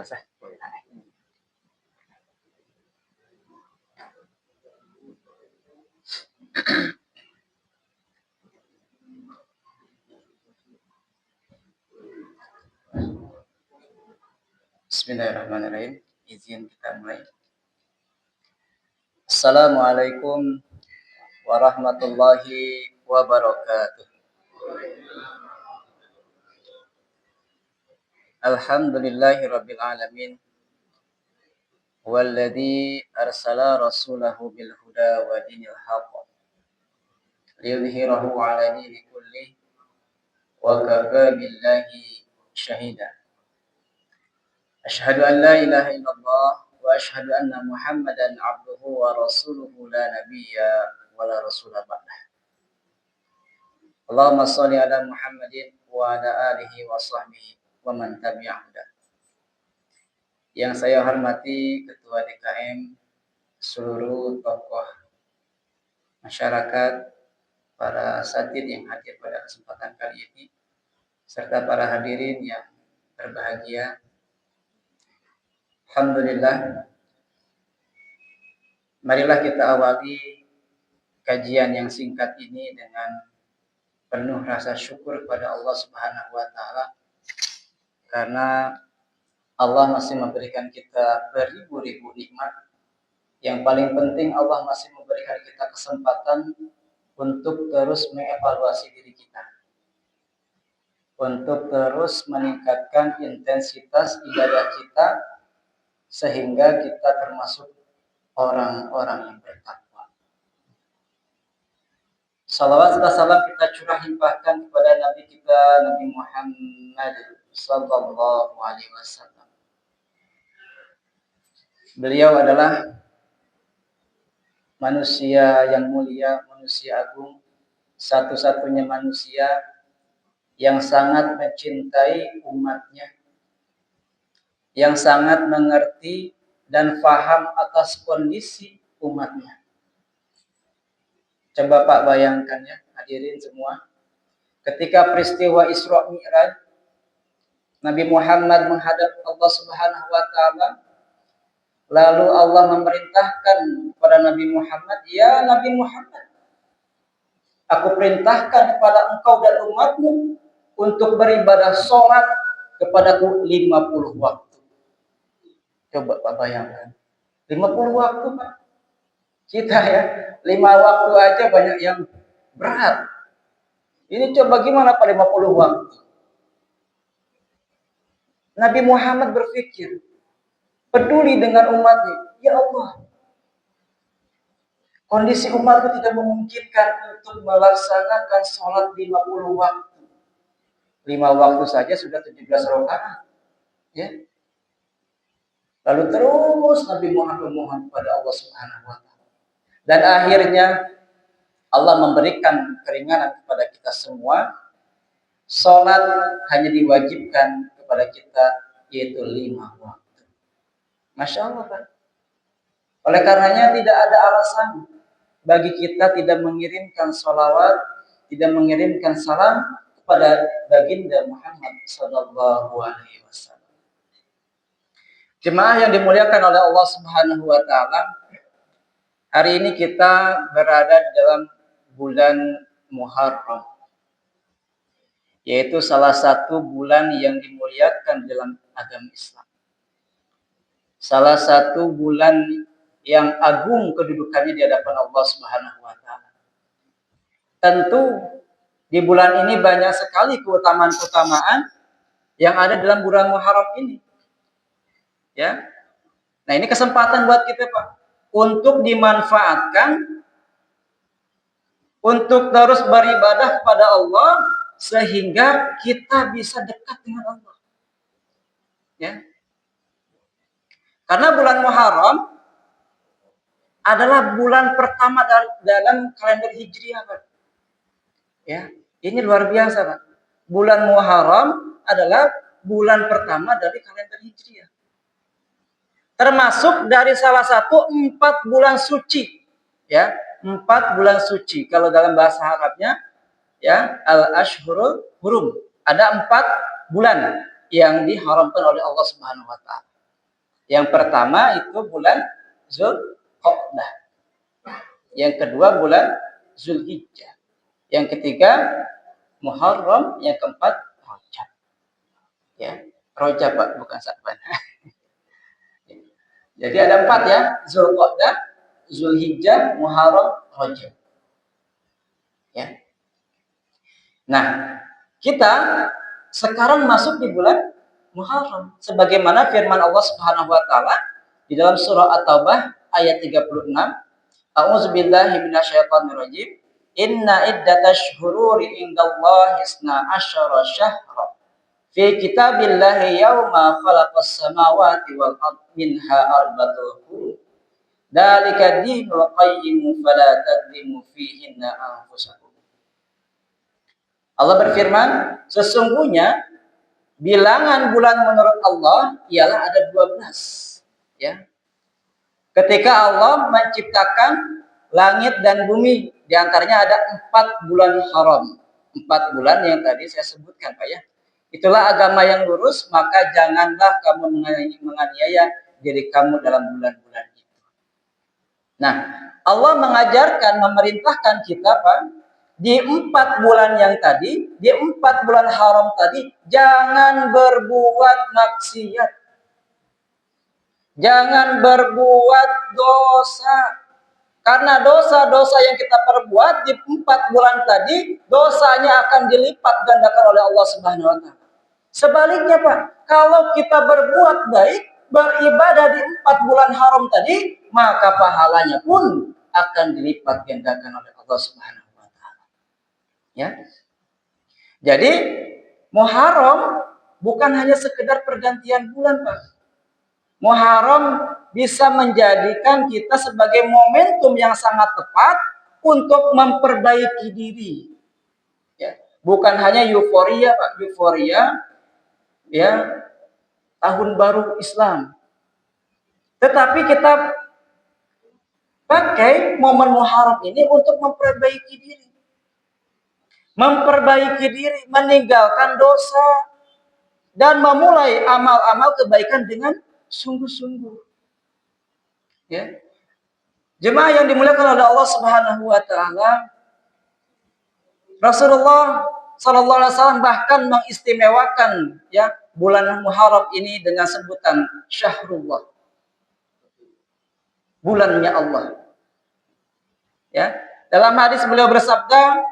sah. Bismillahirrahmanirrahim. Izin kita mulai. Assalamualaikum warahmatullahi wabarakatuh. Alhamdulillahirabbil alamin. Walladzi arsala rasulahu bil huda wa dinil haqq liyudhhirahu 'ala dini kulli wa kafa billahi syahida. Asyhadu an la ilaha illallah wa asyhadu anna Muhammadan 'abduhu wa rasuluhu la nabiyya wa la rasula ba'dah. Allahumma shalli ala Muhammadin wa ala alihi wa sahbihi wa man tabi'ahu. Yang saya hormati Ketua DKM, seluruh tokoh masyarakat, para asatidz yang hadir pada kesempatan kali ini, serta para hadirin yang berbahagia. Alhamdulillah, marilah kita awali kajian yang singkat ini dengan penuh rasa syukur kepada Allah Subhanahu wa taala, karena Allah masih memberikan kita beribu-ribu nikmat. Yang paling penting, Allah masih memberikan kita kesempatan untuk terus mengevaluasi diri kita, untuk terus meningkatkan intensitas ibadah kita, sehingga kita termasuk orang-orang yang bertakwa. Salawat serta salam kita curah limpahkan kepada Nabi kita, Nabi Muhammad sallallahu alaihi wasallam. Beliau adalah manusia yang mulia, manusia agung, satu-satunya manusia yang sangat mencintai umatnya, yang sangat mengerti dan paham atas kondisi umatnya. Coba Pak bayangkan ya, hadirin semua, ketika peristiwa Isra Mi'raj, Nabi Muhammad menghadap Allah Subhanahu wa taala, lalu Allah memerintahkan kepada Nabi Muhammad, "Ya Nabi Muhammad, aku perintahkan kepada engkau dan umatmu untuk beribadah sholat kepadaku 50 waktu." Coba Pak bayangkan, 50 waktu Pak. Kita ya, 5 waktu aja banyak yang berat. Ini coba gimana Pak 50 waktu? Nabi Muhammad berpikir, peduli dengan umatnya. Ya Allah, kondisi umatku tidak memungkinkan untuk melaksanakan sholat 50 waktu. 5 waktu saja sudah 17 rakaat. Ya. Lalu terus Nabi Muhammad memohon kepada Allah Subhanahu wa taala. Dan akhirnya Allah memberikan keringanan kepada kita semua. Sholat hanya diwajibkan kepada kita, yaitu 5 waktu. Masya Allah Pak. Oleh karenanya tidak ada alasan bagi kita tidak mengirimkan sholawat, tidak mengirimkan salam kepada baginda Muhammad sallallahu alaihi wasallam. Jemaah yang dimuliakan oleh Allah Subhanahu wa taala, hari ini kita berada dalam bulan Muharram, yaitu salah satu bulan yang dimuliakan dalam agama Islam. Salah satu bulan yang agung kedudukannya di hadapan Allah Subhanahu wa taala. Tentu di bulan ini banyak sekali keutamaan-keutamaan yang ada dalam bulan Muharram ini. Ya. Nah, ini kesempatan buat kita Pak untuk dimanfaatkan untuk terus beribadah kepada Allah sehingga kita bisa dekat dengan Allah. Ya. Karena bulan Muharram adalah bulan pertama dalam kalender Hijriah, Pak. Ya, ini luar biasa, Pak. Bulan Muharram adalah bulan pertama dari kalender Hijriah. Termasuk dari salah satu 4 bulan suci. Ya, 4 bulan suci. Kalau dalam bahasa Arabnya, ya, al-ashhurul hurum. Ada 4 bulan yang diharamkan oleh Allah Subhanahu wa taala. Yang pertama itu bulan Zulqa'dah. Yang kedua bulan Zulhijjah. Yang ketiga Muharram, yang keempat Rajab. Ya, Rajab Pak, bukan Sa'ban. Jadi ada 4 ya, Zulqa'dah, Zulhijjah, Muharram, Rajab. Ya. Nah, kita sekarang masuk di bulan Muharram sebagaimana firman Allah Subhanahu wa taala di dalam surah At-Taubah ayat 36. A'udzubillahi minasyaitonirrajim. Inna iddatash syuhuri indallahi isna asyara syahra fi kitabillahi yauma khalaqas samawati wal ardh minha arba'atul hurum. Dzalika dinul qayyim fala tadlimu fihinna anfusakum. Allah berfirman, sesungguhnya bilangan bulan menurut Allah ialah ada 12. Ya. Ketika Allah menciptakan langit dan bumi, di antaranya ada 4 bulan haram. 4 bulan yang tadi saya sebutkan, Pak ya. Itulah agama yang lurus, maka janganlah kamu menganiaya diri kamu dalam bulan-bulan itu. Nah, Allah mengajarkan, memerintahkan kita, Pak, di 4 bulan yang tadi, di 4 bulan haram tadi, jangan berbuat maksiat. Jangan berbuat dosa. Karena dosa-dosa yang kita perbuat di 4 bulan tadi, dosanya akan dilipat gandakan oleh Allah Subhanahu wa taala. Sebaliknya, Pak, kalau kita berbuat baik, beribadah di 4 bulan haram tadi, maka pahalanya pun akan dilipat gandakan oleh Allah Subhanahu wa taala. Ya. Jadi, Muharram bukan hanya sekedar pergantian bulan, Pak. Muharram bisa menjadikan kita sebagai momentum yang sangat tepat untuk memperbaiki diri. Ya, bukan hanya euforia, Pak, euforia ya tahun baru Islam. Tetapi kita pakai momen Muharram ini untuk memperbaiki diri. Memperbaiki diri, meninggalkan dosa dan memulai amal-amal kebaikan dengan sungguh-sungguh. Ya. Jemaah yang dimuliakan oleh Allah Subhanahu wa taala, Rasulullah sallallahu alaihi wasallam bahkan mengistimewakan ya bulan Muharram ini dengan sebutan Syahrullah. Bulannya Allah. Ya. Dalam hadis beliau bersabda,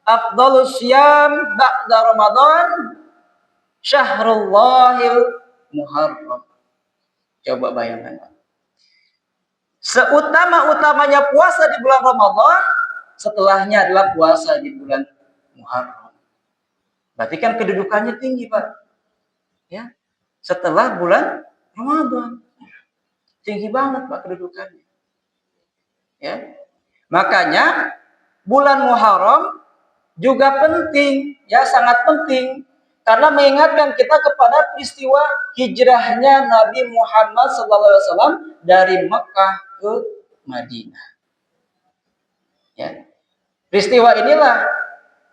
"Afdhalus syiyam ba'da Ramadan Syahrullahil Muharram." Coba bayangkan, Pak. Seutama-utamanya puasa di bulan Ramadan, setelahnya adalah puasa di bulan Muharram. Berarti kan kedudukannya tinggi, Pak. Ya. Setelah bulan Ramadan. Tinggi banget, Pak, kedudukannya. Ya. Makanya bulan Muharram juga penting, ya sangat penting. Karena mengingatkan kita kepada peristiwa hijrahnya Nabi Muhammad SAW dari Mekah ke Madinah. Ya. Peristiwa inilah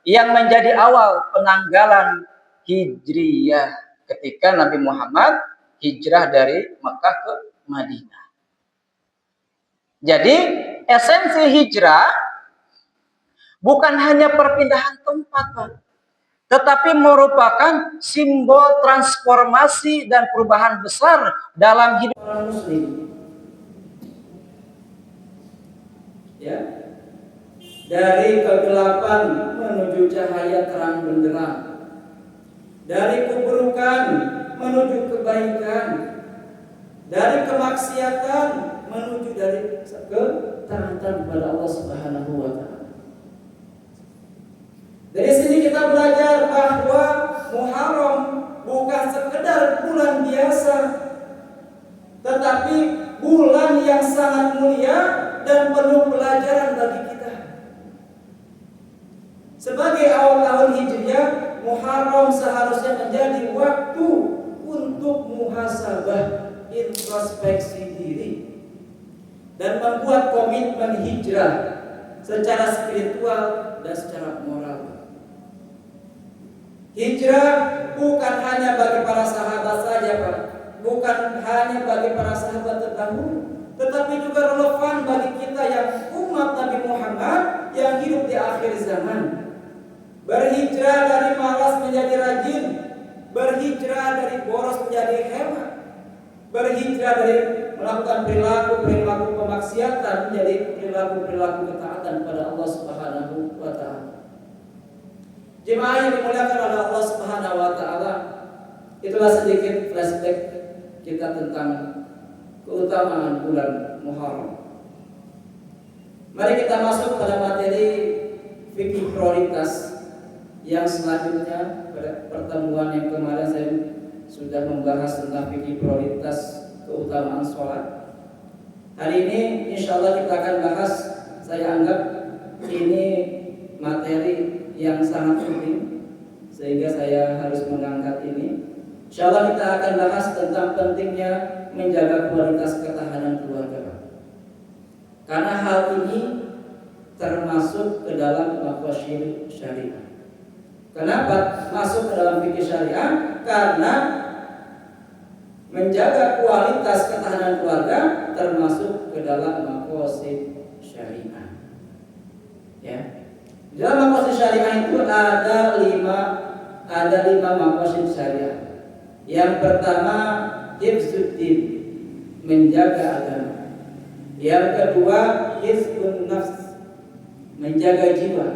yang menjadi awal penanggalan Hijriyah ketika Nabi Muhammad hijrah dari Mekah ke Madinah. Jadi esensi hijrah bukan hanya perpindahan tempat, Pak, tetapi merupakan simbol transformasi dan perubahan besar dalam hidup orang muslim. Ya. Dari kegelapan menuju cahaya terang benderang. Dari keburukan menuju kebaikan. Dari kemaksiatan menuju dari ketaatan kepada Allah Subhanahu wa taala. Dari sini kita belajar bahwa Muharram bukan sekedar bulan biasa, tetapi bulan yang sangat mulia dan penuh pelajaran bagi kita. Sebagai awal tahun Hijriah, Muharram seharusnya menjadi waktu untuk muhasabah, introspeksi diri, dan membuat komitmen hijrah secara spiritual dan secara moral. Hijrah bukan hanya bagi para sahabat saja, Pak. bukan hanya bagi para sahabat terdahulu, tetapi juga relevan bagi kita yang umat Nabi Muhammad yang hidup di akhir zaman. Berhijrah dari malas menjadi rajin, berhijrah dari boros menjadi hemat, berhijrah dari melakukan perilaku pemaksiatan menjadi perilaku ketaatan pada Allah Subhanahu wa taala. Jemaah yang dimuliakan oleh Allah Subhanahu wa taala, itulah sedikit flashback kita tentang keutamaan bulan Muharram. Mari kita masuk pada materi fikih prioritas yang selanjutnya. Pada pertemuan yang kemarin saya sudah membahas tentang fikih prioritas keutamaan sholat. Hari ini insya Allah kita akan bahas, saya anggap ini materi yang sangat penting sehingga saya harus mengangkat ini. Insya Allah kita akan bahas tentang pentingnya menjaga kualitas ketahanan keluarga. Karena hal ini termasuk ke dalam maqasid syariah. Kenapa masuk ke dalam fikih syariah? Karena menjaga kualitas ketahanan keluarga termasuk ke dalam maqasid syariah. Ya. Di dalam maqasid syariah itu ada lima maqasid syariah. Yang pertama, hifzuddin, menjaga agama. Yang kedua, hifzun nafs, menjaga jiwa.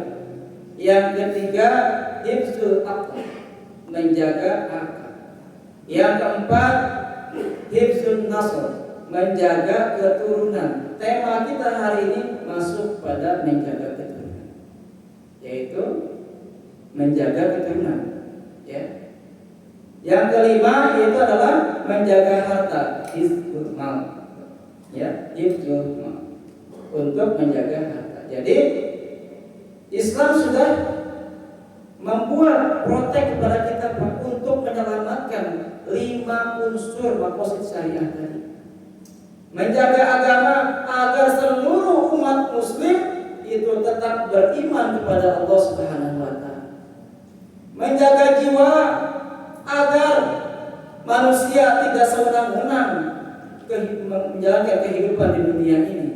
Yang ketiga, hifzul aql, menjaga akal. Yang keempat, hifzun nasl, menjaga keturunan. Tema kita hari ini masuk pada menjaga keturunan, yaitu menjaga keturunan. Ya. Yang kelima itu adalah menjaga harta, hifzul mal. Ya, hifzul mal, untuk menjaga harta. Jadi Islam sudah membuat protek kepada kita untuk menyelamatkan 5 unsur maqasid syariah tadi. Menjaga agama agar seluruh umat muslim itu tetap beriman kepada Allah Subhanahu wa taala. Menjaga jiwa agar manusia tidak sewenang-wenang menjalankan kehidupan di dunia ini.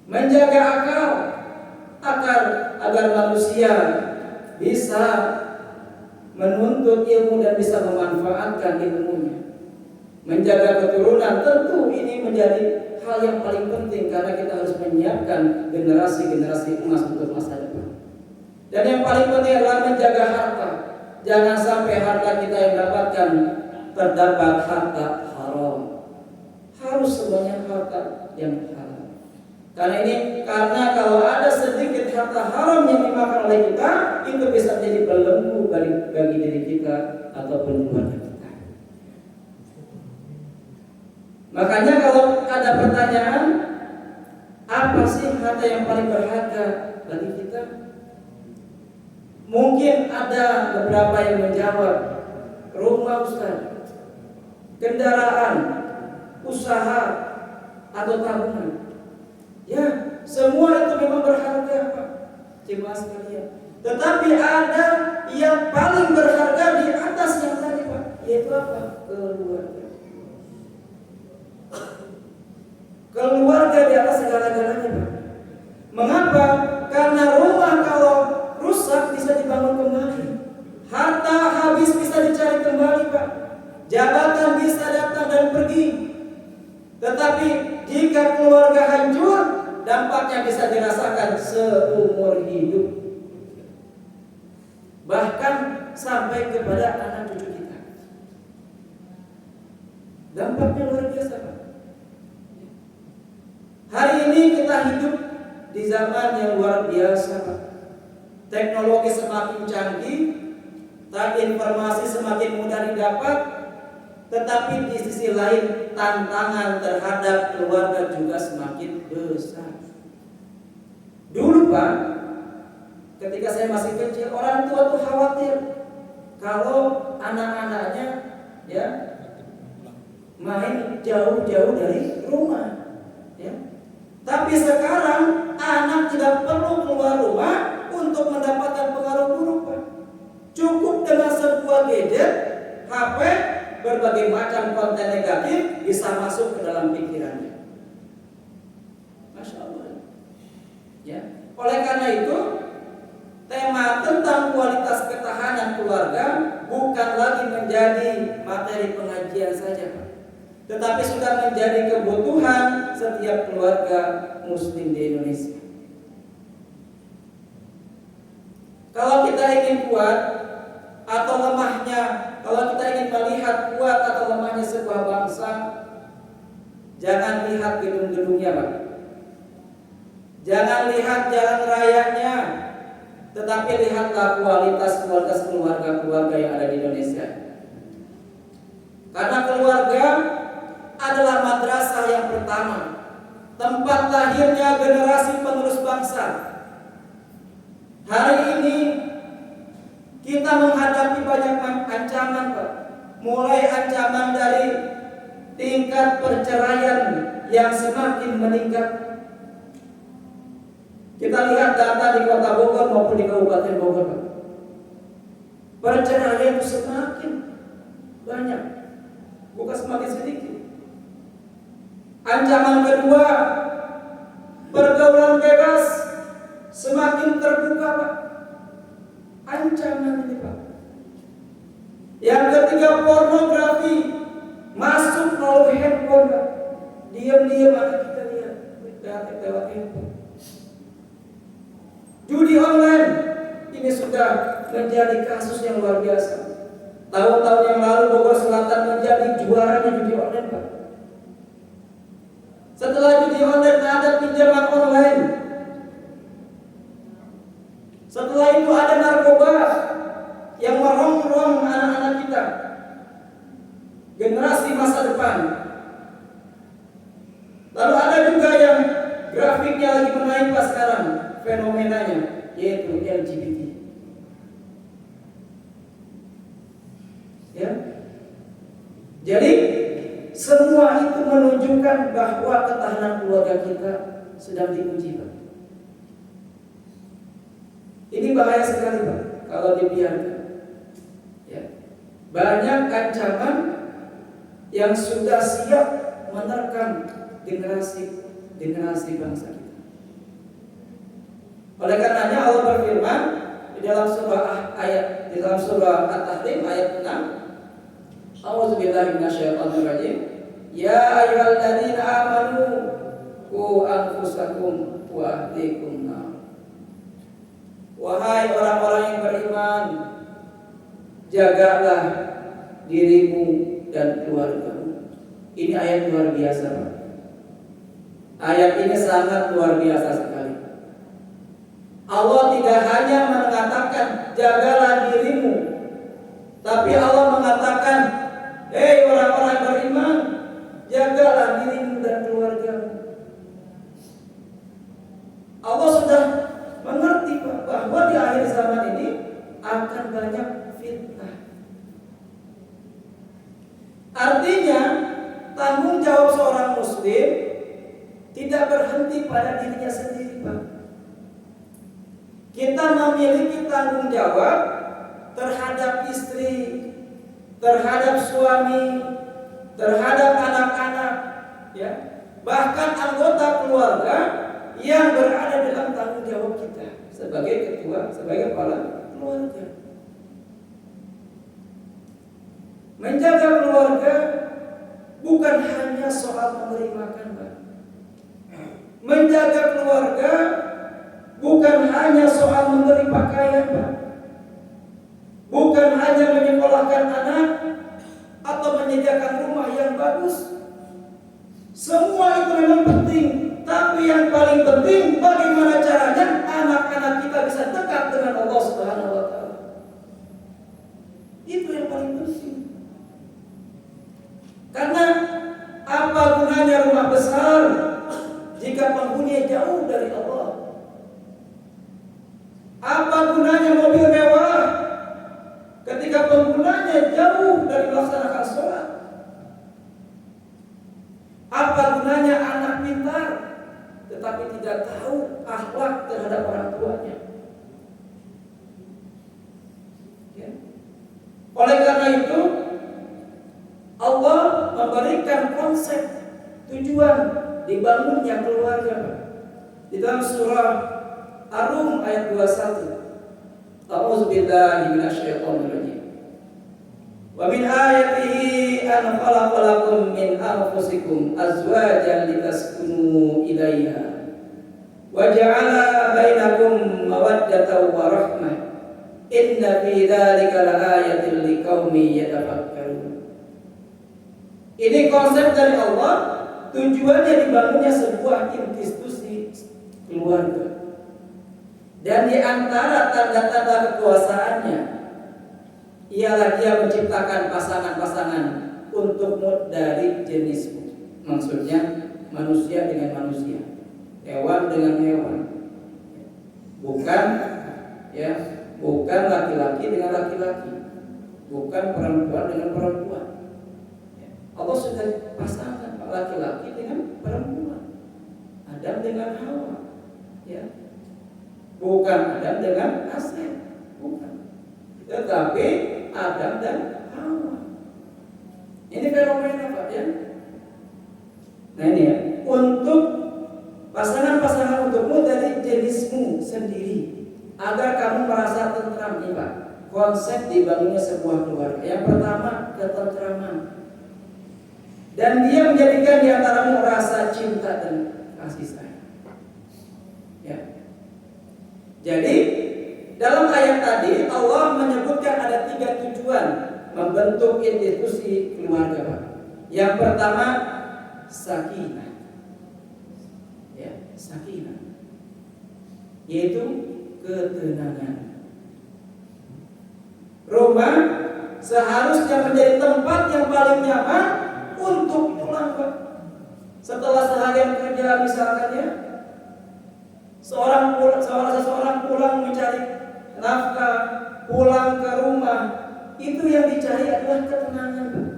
Menjaga akal agar manusia bisa menuntut ilmu dan bisa memanfaatkan ilmunya. Menjaga keturunan, tentu ini menjadi hal yang paling penting karena kita harus menyiapkan generasi-generasi emas untuk masa depan. Dan yang paling penting adalah menjaga harta. Jangan sampai harta kita yang dapatkan terdapat harta haram. Harus semuanya harta yang halal. Karena kalau ada sedikit harta haram yang dimakan oleh kita, itu bisa menjadi belenggu bagi diri kita ataupun keluarga kita. Makanya kalau ada pertanyaan, apa sih harta yang paling berharga bagi kita? Mungkin ada beberapa yang menjawab, rumah Ustaz, kendaraan, usaha, atau tabungan. Ya, semua itu memang berharga, Pak, jemaah sekalian. Tetapi ada yang paling berharga di atas yang tadi, Pak, yaitu apa? Keluarga. Keluarga di atas segala-galanya, Pak. Mengapa? Karena rumah kalau rusak bisa dibangun kembali. Harta habis bisa dicari kembali, Pak. Jabatan bisa datang dan pergi. Tetapi jika keluarga hancur, dampaknya bisa dirasakan seumur hidup. Bahkan sampai kepada anak cucu kita. Dampaknya luar biasa, Pak. Hari ini kita hidup di zaman yang luar biasa, Pak. Teknologi semakin canggih, informasi semakin mudah didapat, tetapi di sisi lain tantangan terhadap keluarga juga semakin besar. Dulu, Pak, ketika saya masih kecil, orang tua tuh khawatir kalau anak-anaknya ya main jauh-jauh dari rumah, ya. Tapi sekarang anak tidak perlu keluar rumah untuk mendapatkan pengaruh buruk, Pak. Cukup dengan sebuah gadget, HP, berbagai macam konten negatif bisa masuk ke dalam pikirannya. Masya Allah. Ya. Oleh karena itu, tema tentang kualitas ketahanan keluarga bukan lagi menjadi materi pengajian saja, Pak, tetapi sudah menjadi kebutuhan setiap keluarga Muslim di Indonesia. Kalau kita ingin kuat atau lemahnya, kalau kita ingin melihat kuat atau lemahnya sebuah bangsa, jangan lihat gedung-gedungnya, Pak. Jangan lihat jalan rayanya, tetapi lihatlah kualitas keluarga-keluarga yang ada di Indonesia. Karena keluarga adalah madrasah yang pertama, tempat lahirnya generasi penerus bangsa. Hari ini kita menghadapi banyak ancaman, Pak. Mulai ancaman dari tingkat perceraian yang semakin meningkat. Kita lihat data di Kota Bogor maupun di Kabupaten Bogor, Pak. Perceraian itu semakin banyak, bukan semakin sedikit. Ancaman kedua, pergaulan bebas semakin terbuka, Pak. Ancaman ini, Pak. Yang ketiga, pornografi masuk melalui handphone, Pak. Diam-diam anak kita lihat lewat handphone. Judi online ini sudah menjadi kasus yang luar biasa. Tahun-tahun yang lalu Bogor Selatan menjadi juaranya judi online, Pak. Setelah judi online ada pinjaman online. Setelah itu ada narkoba yang merongrong anak-anak kita, generasi masa depan. Lalu ada juga yang grafiknya lagi menaik pas sekarang, fenomenanya yaitu LGBT. Ya. Jadi semua itu menunjukkan bahwa ketahanan keluarga kita sedang diuji, Pak. Ini bahaya sekali, Pak, kalau dibiarkan. Ya. Banyak ancaman yang sudah siap menerkam generasi bangsa kita. Oleh karenanya Allah berfirman di dalam surah At-Tahrim ayat 6, A'udzubillahi minasyaitonir rajim. Ya ayyuhalladzina amanu qu anfusakum wa ahlikum nar. Wahai orang-orang yang beriman, jagalah dirimu dan keluargamu. Ini ayat luar biasa, Pak. Ayat ini sangat luar biasa sekali. Allah tidak hanya mengatakan jagalah dirimu, tapi Allah mengatakan, hei orang-orang beriman, jagalah dirimu dan keluargamu. Allah sudah mengerti, Pak, bahwa di akhir zaman ini akan banyak fitnah. Artinya tanggung jawab seorang muslim tidak berhenti pada dirinya sendiri, Pak. Kita memiliki tanggung jawab terhadap istri, terhadap suami, terhadap anak-anak, ya, bahkan anggota keluarga yang berada dalam tanggung jawab kita sebagai ketua, sebagai kepala keluarga. Menjaga keluarga bukan hanya soal memberi makan, Pak. Menjaga keluarga bukan hanya soal memberi pakaian, Pak. Bukan hanya menyekolahkan anak atau menyediakan rumah yang bagus. Semua itu memang penting, tapi yang paling penting bagaimana caranya anak-anak kita bisa dekat dengan Allah Subhanahu wa taala. Itu yang paling penting. Karena apa gunanya rumah besar jika penghuninya jauh dari Allah? Apa gunanya mobil mewah ketika penggunanya jauh dari melaksanakan sholat? Apa gunanya anak pintar tetapi tidak tahu akhlak terhadap orang tuanya? Ya. Oleh karena itu, memberikan konsep tujuan dibangunnya keluarga. Di dalam surah Ar-Rum ayat 21. A'udzubillahi minasyaitonirrajim. Wa min ayatihi an khalaqalakum min anfusikum azwajan litaskunu ilaiha wa ja'ala bainakum mawaddatan wa rahmah. Inna fi dzalika laayatin liqaumin yatafakkarun. Ini konsep dari Allah, tujuannya dibangunnya sebuah institusi keluarga. Dan di antara tanda-tanda kekuasaannya ialah dia menciptakan pasangan-pasangan untukmu dari jenismu. Maksudnya manusia dengan manusia, hewan dengan hewan. Bukan laki-laki dengan laki-laki, bukan perempuan dengan perempuan. Allah sudah pasangan laki-laki dengan perempuan, Adam dengan Hawa, bukan Adam dengan Hasan, bukan, tetapi Adam dan Hawa. Ini fenomena Pak ya. Nah ini ya, untuk pasangan-pasangan untukmu dari jenismu sendiri, agar kamu merasa tentram nih Pak. Konsep dibangunnya sebuah keluarga. Yang pertama, ketentraman. Dan dia menjadikan di antaramu rasa cinta dan kasih sayang. Ya. Jadi dalam ayat tadi Allah menyebutkan ada 3 tujuan membentuk institusi keluarga Pak. Yang pertama, sakinah. Ya, sakinah. Yaitu ketenangan. Rumah seharusnya menjadi tempat yang paling nyaman untuk pulang Pak. Setelah seharian kerja misalkan ya, seseorang pulang mencari nafkah, pulang ke rumah, itu yang dicari adalah ketenangan Pak.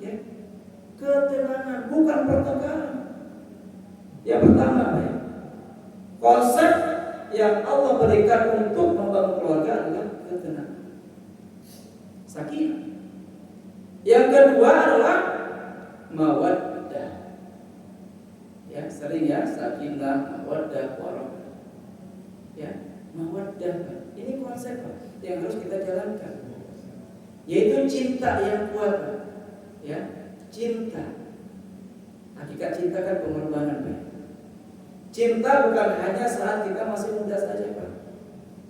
Ya. Ketenangan, bukan pertengkaran. Yang pertama ya, konsep yang Allah berikan untuk membangun keluarga adalah ketenangan, sakinah. Yang kedua adalah mawaddah. Ya, sering ya, sakinah, mawaddah, warahmah. Ya, mawaddah. Ini konsep yang harus kita jalankan. Yaitu cinta yang kuat. Ya, cinta. Hakikat cinta kan pengorbanan, Pak. Cinta bukan hanya saat kita masih muda saja, Pak,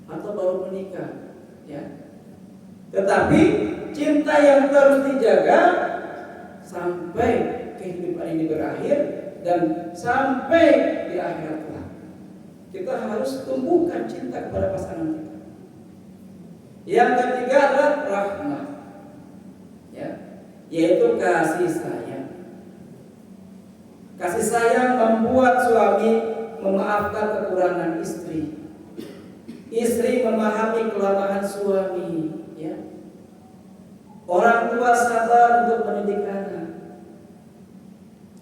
atau baru menikah, ya. Tetapi cinta yang terus dijaga sampai kehidupan ini berakhir dan sampai di akhirat kelak. Kita harus tumbuhkan cinta kepada pasangan kita. Yang ketiga adalah rahmah, ya, yaitu kasih sayang. Kasih sayang membuat suami memaafkan kekurangan istri, istri memahami kelemahan suami, ya. Orang tua sabar untuk mendidik anak.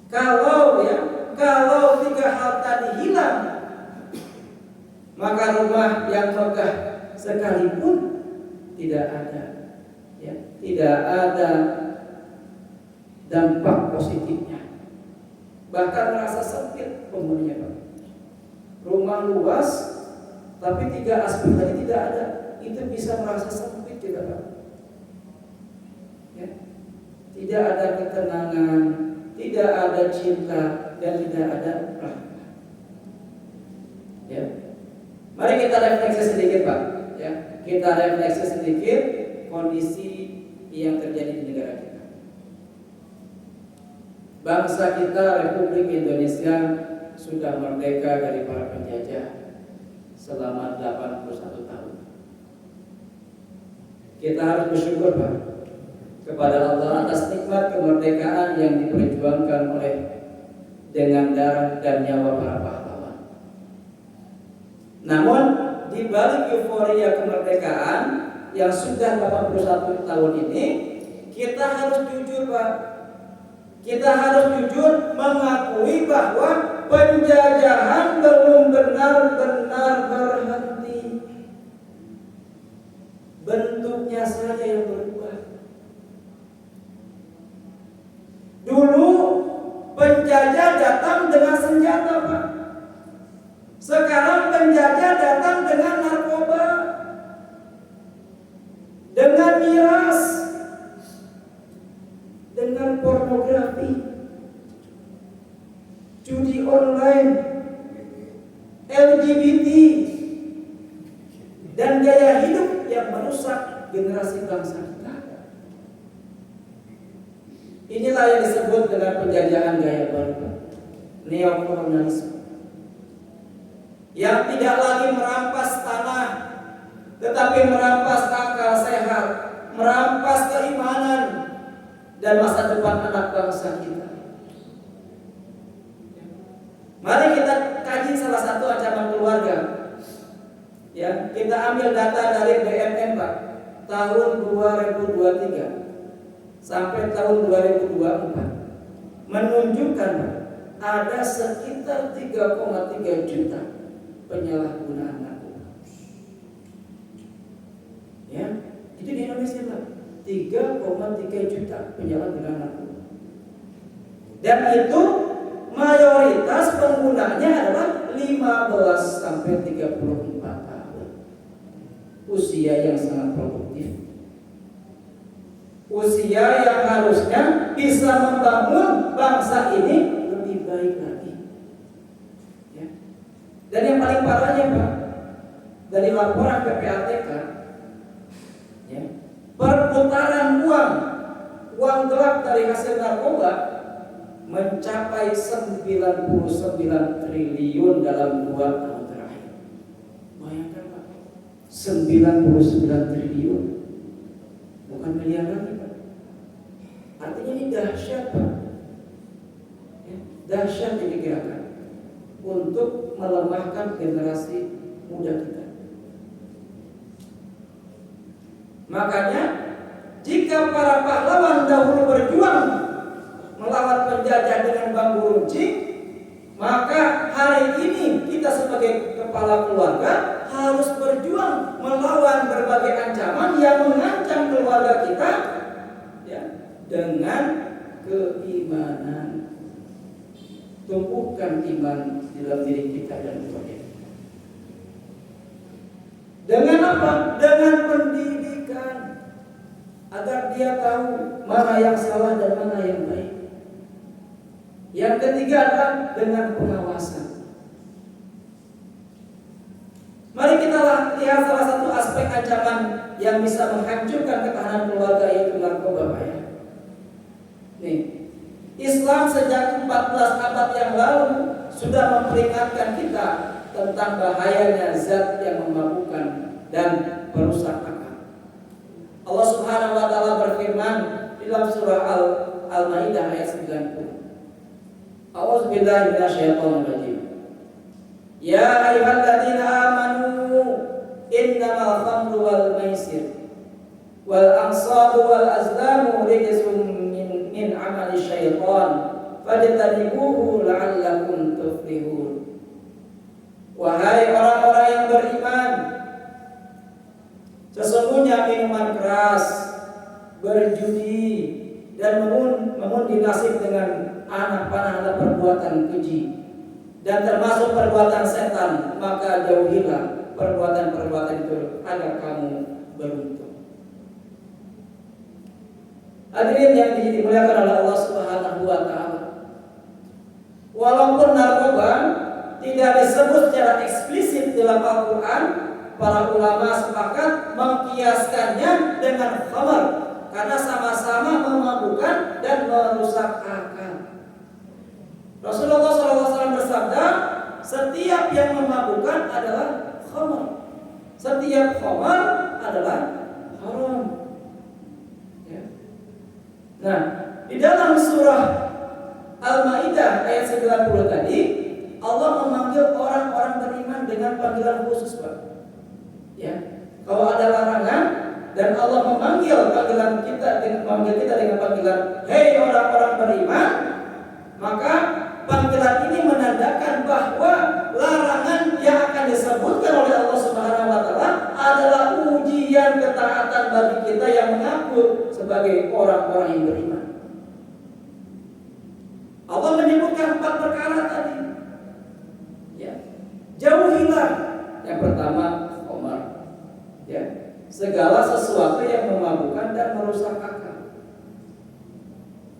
Kalau 3 hal tadi hilang, maka rumah yang megah sekalipun tidak ada, ya, tidak ada dampak positifnya. Bahkan merasa sempit penghuninya, Pak. Rumah luas, tapi 3 aspek tadi tidak ada, itu bisa merasa sempit juga, Pak. Ya. Tidak ada ketenangan, tidak ada cinta, dan tidak ada rahmat. Ya. Mari kita refleksi sedikit, Pak. Ya. Kita refleksi sedikit kondisi yang terjadi di negara kita. Bangsa kita, Republik Indonesia, sudah merdeka dari para penjajah selama 81 tahun. Kita harus bersyukur, Pak, kepada Allah atas nikmat kemerdekaan yang diperjuangkan oleh dengan darah dan nyawa para pahlawan. Namun di balik euforia kemerdekaan yang sudah 81 tahun ini, kita harus jujur, Pak. Kita harus jujur mengakui bahwa penjajahan belum benar-benar berhenti. Bentuknya saja yang berubah. Dulu penjajah datang dengan senjata, Pak. Sekarang penjajah datang dengan narkoba, dengan miras, dengan pornografi, judi online, LGBT, dan gaya hidup yang merusak generasi bangsa kita. Inilah yang disebut dengan penjajahan gaya baru, neokolonialisme, yang tidak lagi merampas tanah, tetapi merampas akal sehat, merampas keimanan dan masa depan anak bangsa kita. Mari kita kaji salah satu ancaman keluarga. Ya, kita ambil data dari BNN, Pak, tahun 2023 sampai tahun 2024 menunjukkan ada sekitar 3,3 juta penyalahgunaan narkoba. Ya, itu di Indonesia, Pak. 3,3 juta penyalahgunaan narkoba. Dan itu mayoritas penggunanya adalah 15 sampai 34 tahun. Usia yang sangat produktif. Usia yang harusnya bisa membangun bangsa ini lebih baik lagi. Ya. Dan yang paling parahnya, Pak, dari laporan PPATK, ya, perputaran uang gelap dari hasil narkoba mencapai 99 triliun dalam 2 tahun terakhir. Bayangkan, Pak, 99 triliun, bukan miliar lagi, Pak. Artinya ini dahsyat, Pak. Ya, dahsyat ini gerakan untuk melemahkan generasi muda kita. Makanya jika para pahlawan dahulu berjuang melawan penjajah dengan bambu runcing, maka hari ini kita sebagai kepala keluarga harus berjuang melawan berbagai ancaman yang mengancam keluarga kita, ya, dengan keimanan. Tumbuhkan iman di dalam diri kita dan keluarga. Dengan apa? Dengan pendidikan, agar dia tahu mana yang salah dan mana yang baik. Yang ketiga adalah dengan pengawasan. Mari kita lihat salah satu aspek ancaman yang bisa menghancurkan ketahanan keluarga, yaitu narkoba, Pak, ya. Nih, Islam sejak 14 abad yang lalu sudah memperingatkan kita tentang bahayanya zat yang memabukkan dan merusak akal. Allah Subhanahu wa taala berfirman di dalam surah Al-Maidah ayat 90. A'udzu billahi minasyaitonir rajim. Ya ayyuhalladzina amanu innamal khamru wal maisir wal ansabu wal azlamu rijsun min amali syaitan fajtanibuhu la'allakum tuflihun. Wahai orang-orang yang beriman, sesungguhnya minuman keras, berjudi, dan mengundi nasib dengan anak panah adalah perbuatan keji dan termasuk perbuatan setan, maka jauhilah perbuatan-perbuatan itu agar kamu beruntung. Hadirin yang dimuliakan oleh Allah Subhanahu wa taala, walaupun narkoba tidak disebut secara eksplisit dalam Al-Qur'an, para ulama sepakat mengkiaskannya dengan khamar karena sama-sama memabukkan dan merusak akal. Rasulullah SAW bersabda, setiap yang memabukkan adalah khamar, setiap khamar adalah haram. Ya. Nah, di dalam surah Al-Maidah ayat 90 tadi, Allah memanggil orang-orang beriman dengan panggilan khusus, Pak. Ya, kalau ada larangan dan Allah memanggil kita dengan panggilan hei orang-orang beriman, maka panggilan ini menandakan bahwa larangan yang akan disebutkan oleh Allah Subhanahu wa taala adalah ujian ketaatan bagi kita yang mengaku sebagai orang-orang yang beriman. Allah menyebutkan yang 4 perkara tadi. Ya. Jauhilah. Yang pertama, khamar. Ya. Segala sesuatu yang memabukkan dan merusak akal.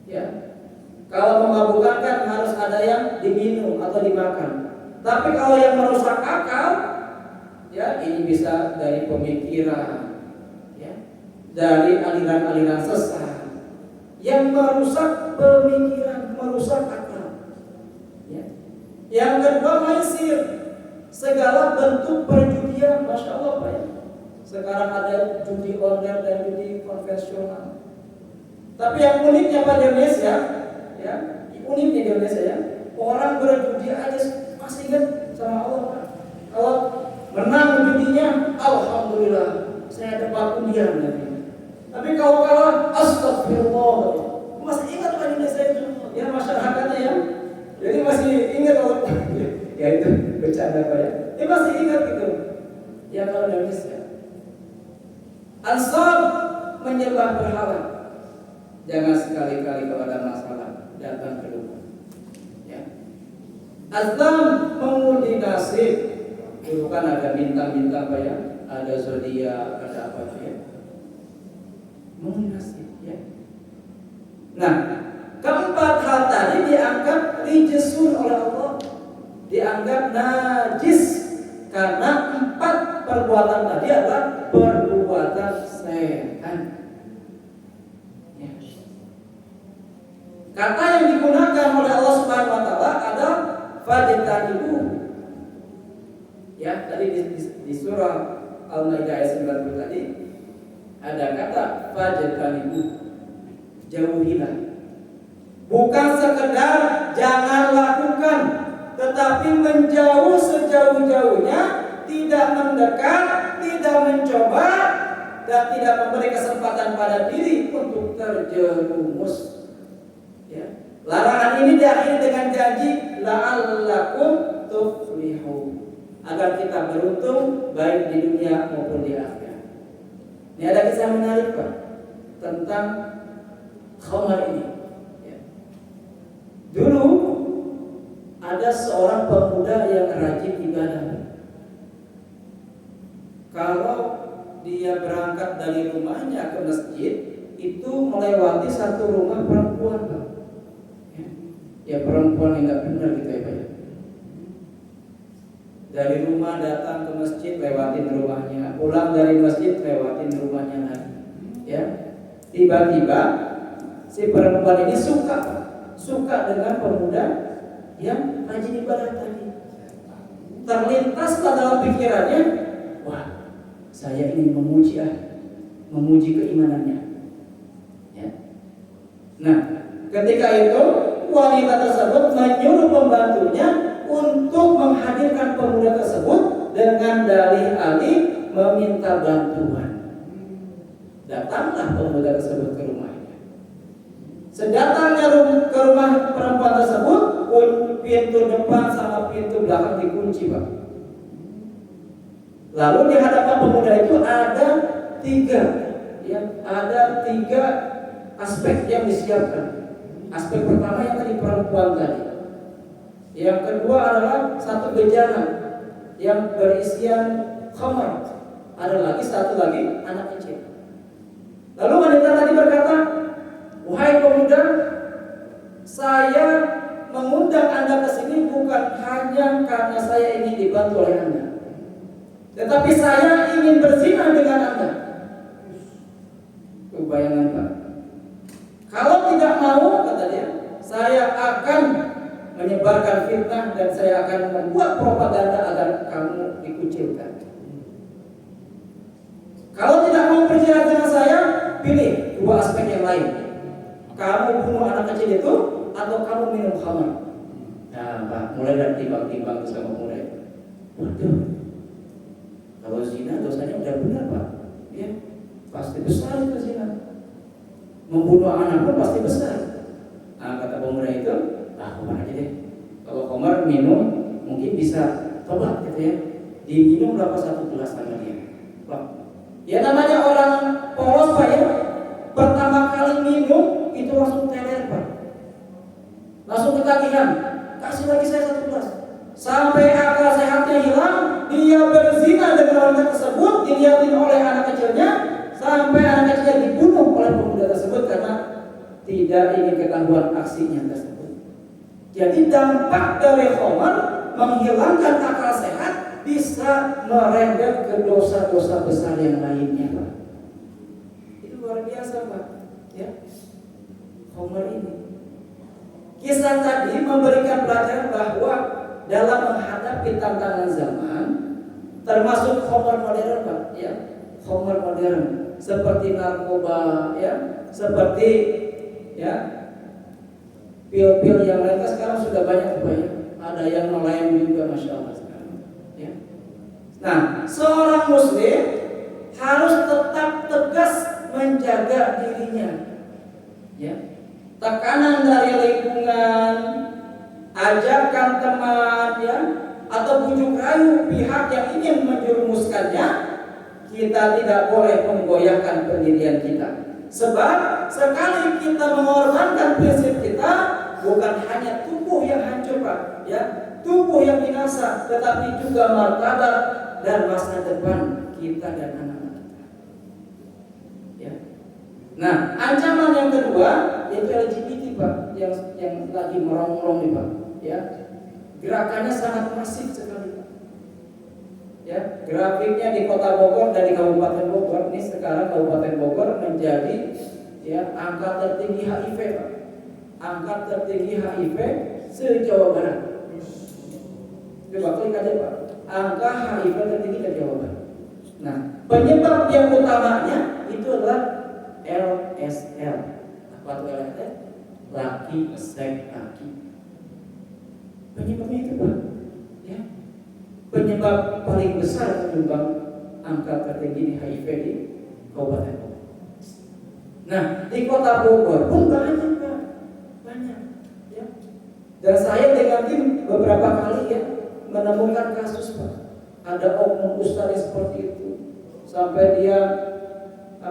Ya. Kalau memabukkan kan harus ada yang diminum atau dimakan. Tapi kalau yang merusak akal, ya ini bisa dari pemikiran, ya, dari aliran-aliran sesat yang merusak pemikiran, merusak akal. Ya. Yang kedua, maisir, segala bentuk perjudian, masya Allah Pak ya. Sekarang ada judi online dan judi konvensional. Tapi yang uniknya pada Indonesia, ya, uniknya di Indonesia ya, orang berjudi aja masih ingat sama Allah Pak. Kalau menang judinya, alhamdulillah, saya dapat undian nanti. Tapi kalau kalah, astagfirullah, masih ingat Pak Indonesia itu, ya masyarakatnya ya. Jadi masih ingat kalau ya itu bercanda Pak ya. Dia masih ingat gitu. Ya kalau Indonesia. Ansab menyembah berhala. Jangan sekali-kali kalau ada masalah datang ke rumah. Ya. Azlam mengundi nasib. Dulu kan ada bintang-bintang Pak ya, ada zodiak, ada apa ya. Mengundi nasib ya. Nah, keempat hal tadi dianggap rijesun oleh Allah, dianggap najis karena 4 perbuatan tadi adalah perbuatan setan. Ya. Kata yang digunakan oleh Allah Subhanahu wa taala adalah fajtanibu. Ya, tadi di surah Al-Maidah ayat 90 tadi ada kata fajtanibu, jauhilah. Bukan sekedar jangan lakukan, tetapi menjauh sejauh-jauhnya, tidak mendekat, tidak mencoba, dan tidak memberi kesempatan pada diri untuk terjerumus. Ya. Larangan ini diakhiri dengan janji la'allakum tuflihun, agar kita beruntung baik di dunia maupun di akhirat. Ini ada kisah menarik Pak tentang khamar ini. Dulu ada seorang pemuda yang rajin ibadah. Kalau dia berangkat dari rumahnya ke masjid, itu melewati satu rumah perempuan, Pak. Ya perempuan yang nggak benar gitu ya Pak. Dari rumah datang ke masjid, lewatin rumahnya. Pulang dari masjid, lewatin rumahnya lagi. Ya, tiba-tiba si perempuan ini suka dengan pemuda yang rajin ibadah tadi. Terlintaslah dalam pikirannya, wah, saya ingin memuji keimanannya. Ya. Nah, ketika itu wanita tersebut menyuruh pembantunya untuk menghadirkan pemuda tersebut dengan dalih-alih meminta bantuan. Datanglah pemuda tersebut ke rumahnya. Sedatangnya ke rumah perempuan tersebut, pintu depan sama pintu belakang dikunci, Pak. Lalu di hadapan pemuda itu ada tiga aspek yang disiapkan. Aspek pertama yang tadi perempuan tadi. Yang kedua adalah satu bejana yang berisian khamar. Ada lagi satu lagi anak kecil. Lalu wanita tadi berkata, wahai pemuda, saya mengundang Anda ke sini bukan hanya karena saya ingin dibantu oleh Anda, tetapi saya ingin berzina dengan Anda. Bayangan Pak. Kalau tidak mau, kata dia, saya akan menyebarkan fitnah dan saya akan membuat propaganda agar kamu dikucilkan. Kalau tidak mau berjihad dengan saya, pilih 2 aspek yang lain. Kamu bunuh anak kecil itu atau kamu minum khamar. Nah, Pak, mulai dari timbang-timbang sama mulai. Waduh, kalau zina dosanya udah benar, Pak. Ya, pasti besar itu zina. Membunuh anak pun pasti besar. Nah, kata pemuda itu, khamar aja deh. Kalau khamar minum mungkin bisa tobat gitu ya. Diminum berapa 1 gelas sama dia. Pak, ya namanya orang polos Pak ya. Pertama kali minum itu langsung teler Pak, langsung ketagihan. kasih lagi saya 1 gelas. Sampai akal sehatnya hilang, dia berzina dengan wanita tersebut, dilihatin oleh anak kecilnya, sampai anak kecilnya dibunuh oleh pemuda tersebut karena tidak ingin ketahuan aksinya tersebut. Jadi dampak dari khamar menghilangkan akal sehat bisa merembet ke dosa-dosa besar yang lainnya, Pak. Itu luar biasa, Pak. Ya, khamar ini. Kisah tadi memberikan pelajaran bahwa dalam menghadapi tantangan zaman, termasuk khamar modern, Pak, ya, khamar modern seperti narkoba, ya, seperti ya pil-pil yang lain sekarang sudah banyak, Pak, ya. Ada yang nelayan juga, masya Allah sekarang. Ya. Nah, seorang muslim harus tetap tegas menjaga dirinya. Ya. Tekanan dari lingkungan, ajakan teman, ya, atau bujuk rayu pihak yang ingin menjerumuskannya, kita tidak boleh menggoyahkan pendirian kita. Sebab sekali kita mengorbankan prinsip kita, bukan hanya tubuh yang hancur, Pak, ya, tubuh yang binasa, tetapi juga martabat dan masa depan kita dan anak-anak kita. Ya. Nah, ancaman yang kedua yaitu LGBT, Pak, yang lagi merongrong nih, Pak, ya. Gerakannya sangat masif sekali, Pak. Ya, grafiknya di Kota Bogor dan di Kabupaten Bogor ini sekarang Kabupaten Bogor menjadi ya angka tertinggi HIV, Pak. Angka tertinggi HIV se-Jawa Barat. Coba klik aja, Pak. Angka HIV tertinggi di Jawa Barat. Nah, penyebab yang utamanya itu adalah LSL. Apa itu LSL? Laki seks laki. Penyebabnya itu, Pak. Ya. Penyebab paling besar penyumbang angka tertinggi di HIV di Kabupaten Bogor. Nah, di Kota Bogor pun banyak, Pak. Banyak, ya. Dan saya dengan tim beberapa kali ya menemukan kasus, Pak. Ada oknum ustadz seperti itu sampai dia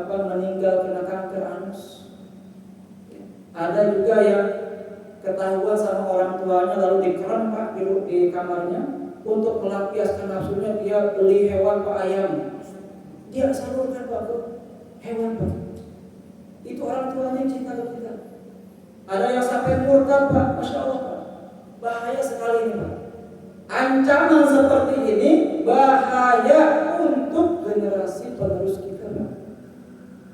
meninggal kena kanker anus. Ada juga yang ketahuan sama orang tuanya lalu dikerem, Pak, di kamarnya untuk melampiaskan nafsunya. Dia beli hewan, Pak, ayam, dia salurkan, Pak, ke hewan, Pak. Itu orang tuanya cinta ke kita. Ada yang sampai murtad, Pak, masya Allah, Pak. Bahaya sekali ini, Pak. Ancaman seperti ini bahaya untuk generasi penerus kita, Pak.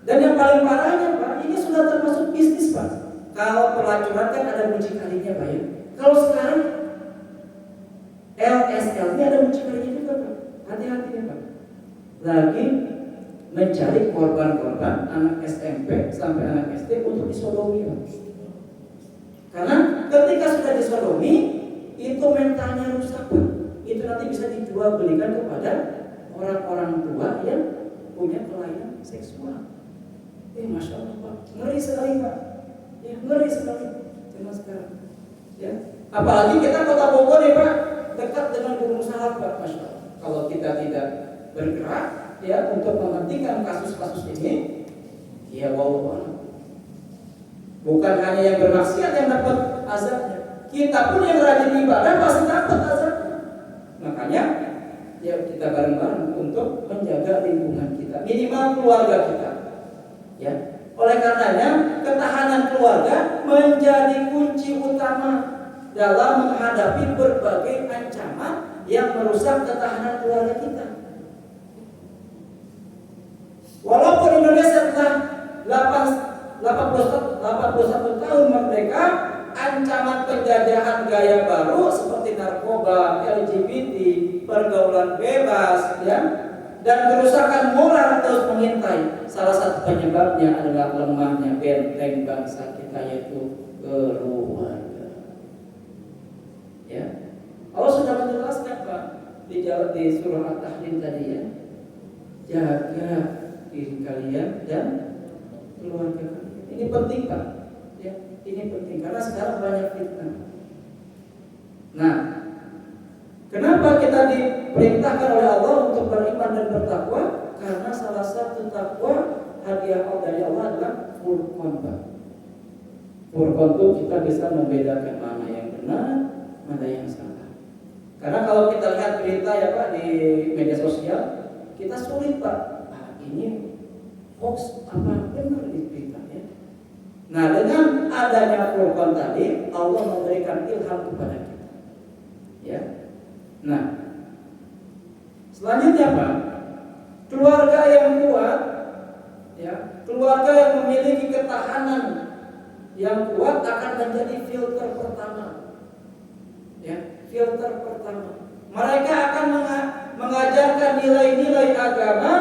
Dan yang paling parahnya, Pak, ini sudah termasuk bisnis, Pak. Kalau pelacuran kan ada mucikalinya, Pak, ya. Kalau sekarang LSL ini ada mucikalinya juga, Pak. Hati-hati ya, Pak. Lagi mencari korban-korban anak SMP sampai anak SD untuk disodomi, Pak. Karena ketika sudah disodomi, itu mentalnya rusak, Pak. Itu nanti bisa dijual belikan kepada orang-orang tua yang punya kelainan seksual. Masya Allah, Pak, ngeri sekali, Pak. Ya, ngeri sekali zaman sekarang. Ya, apalagi kita Kota Bogor ya, Pak, dekat dengan Gunung Salak, Pak, masya Allah. Kalau kita tidak bergerak ya untuk menghentikan kasus-kasus ini, ya wallahu. Bukan hanya yang bermaksiat yang dapat azabnya, kita pun yang rajin ibadah pasti dapat azabnya. Makanya ya kita bareng-bareng untuk menjaga lingkungan kita, minimal keluarga kita. Ya, oleh karenanya ketahanan keluarga menjadi kunci utama dalam menghadapi berbagai ancaman yang merusak ketahanan keluarga kita. Walaupun Indonesia telah 81 tahun merdeka, ancaman penjajahan gaya baru seperti narkoba, LGBT, pergaulan bebas, ya, dan kerusakan moral terus mengintai. Salah satu penyebabnya adalah lemahnya benteng bangsa kita, yaitu keluarga. Ya, Allah sudah menjelaskan, Pak, di surah At-Tahrim tadi, ya, jaga diri kalian dan keluarga kalian. Ini penting, Pak. Ya, ini penting karena sekarang banyak fitnah. Nah, kenapa kita diperintahkan oleh Allah untuk beriman dan bertakwa? Karena salah satu takwa hadiah dari Allah adalah Furqan, Pak. Furqan itu kita bisa membedakan mana yang benar, mana yang salah. Karena kalau kita lihat berita ya Pak di media sosial, kita sulit Pak. Ini hoax apa benar di beritanya. Nah, dengan adanya Furqan tadi, Allah memberikan ilham kepada kita. Ya. Nah, selanjutnya Pak, keluarga yang kuat, ya, keluarga yang memiliki ketahanan yang kuat akan menjadi filter pertama. Ya, filter pertama. Mereka akan mengajarkan nilai-nilai agama,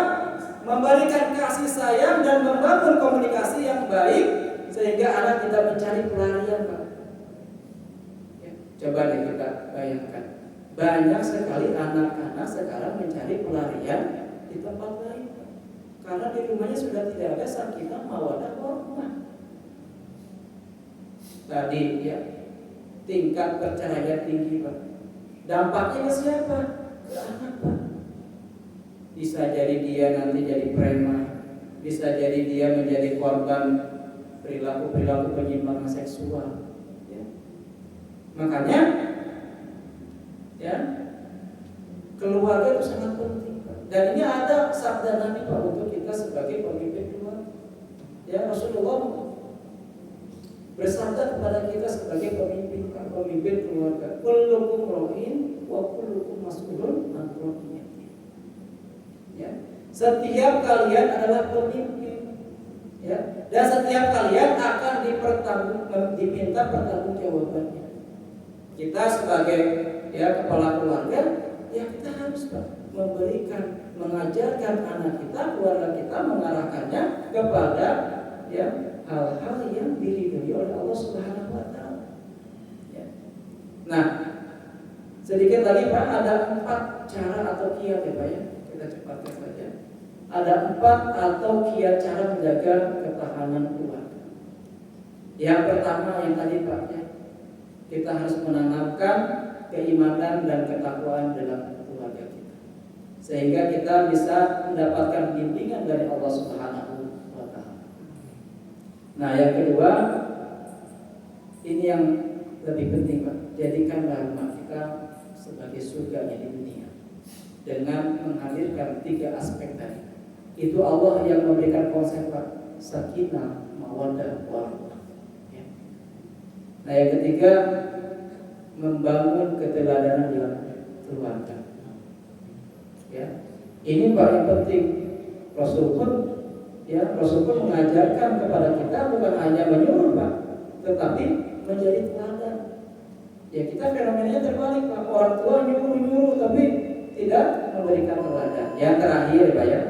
memberikan kasih sayang dan membangun komunikasi yang baik sehingga anak tidak mencari pelarian, Pak. Ya, coba deh kita bayangkan. Banyak sekali anak-anak sekarang mencari pelarian di tempat lain, Pak. Karena di rumahnya sudah tidak ada sakinah mawaddah warahmah. Tadi ya, tingkat perceraian tinggi, Pak. Dampaknya ke siapa? Ke anak, Pak. Bisa jadi dia nanti jadi preman, bisa jadi dia menjadi korban perilaku penyimpangan seksual. Ya. Makanya, ya, keluarga itu sangat penting, Pak. Dan ini ada sabda Nabi, Pak, untuk kita sebagai pemimpin keluarga. Ya, Rasulullah bersabda kepada kita sebagai pemimpin keluarga, kullukum ra'in wa kullukum mas'ulun an ra'iyatihi. Ya, setiap kalian adalah pemimpin, ya, dan setiap kalian akan diminta pertanggungjawabannya. Kita sebagai ya kepala keluarga, ya kita harus mengajarkan anak kita, keluarga kita, mengarahkannya kepada ya hal-hal yang diridhoi oleh Allah Subhanahu wa taala. Ya. Nah, sedikit lagi Pak, ada 4 cara atau kiat ya Pak ya. Kita cepatkan saja. Ada 4 atau kiat cara menjaga ketahanan keluarga. Yang pertama yang tadi Pak ya, kita harus menanamkan keimanan dan ketakwaan dalam keluarga kita, sehingga kita bisa mendapatkan bimbingan dari Allah Subhanahu wa taala. Nah, yang kedua, ini yang lebih penting Pak, jadikanlah rumah kita sebagai surga di dunia dengan menghadirkan 3 aspek tadi. Itu Allah yang memberikan konsep Pak, sakinah, mawaddah, warahmah. Ya. Nah, yang ketiga, membangun keteladanan dalam keluarga. Ya, ini Pak yang penting. Rasul pun mengajarkan kepada kita bukan hanya menyuruh Pak, tetapi menjadi teladan. Ya, kita fenomenanya terbalik Pak, orang tua nyuruh tapi tidak memberikan teladan. Yang terakhir Pak ya,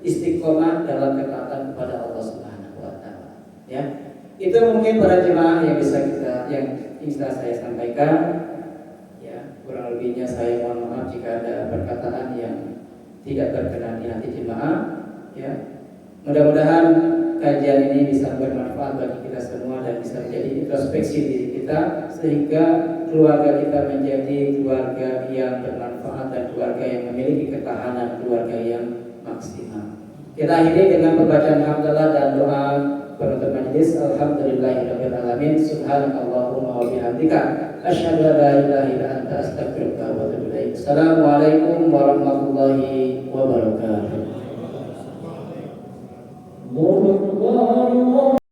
istiqomah dalam ketaatan kepada Allah Subhanahu wa taala. Ya. Itu mungkin para jemaah yang bisa saya sampaikan. Ya, kurang lebihnya saya mohon maaf jika ada perkataan yang tidak berkenan di hati jemaah. Ya, mudah-mudahan kajian ini bisa bermanfaat bagi kita semua dan bisa menjadi introspeksi diri kita, sehingga keluarga kita menjadi keluarga yang bermanfaat dan keluarga yang memiliki ketahanan, keluarga yang maksimal. Kita akhiri dengan pembacaan hamdalah dan doa penutup majelis. Alhamdulillahirabbil alamin. Subhanakallahumma wa bihamdika asyhadu an la ilaha illa anta astaghfiruka wa atubu ilaik. Assalamualaikum warahmatullahi wabarakatuh.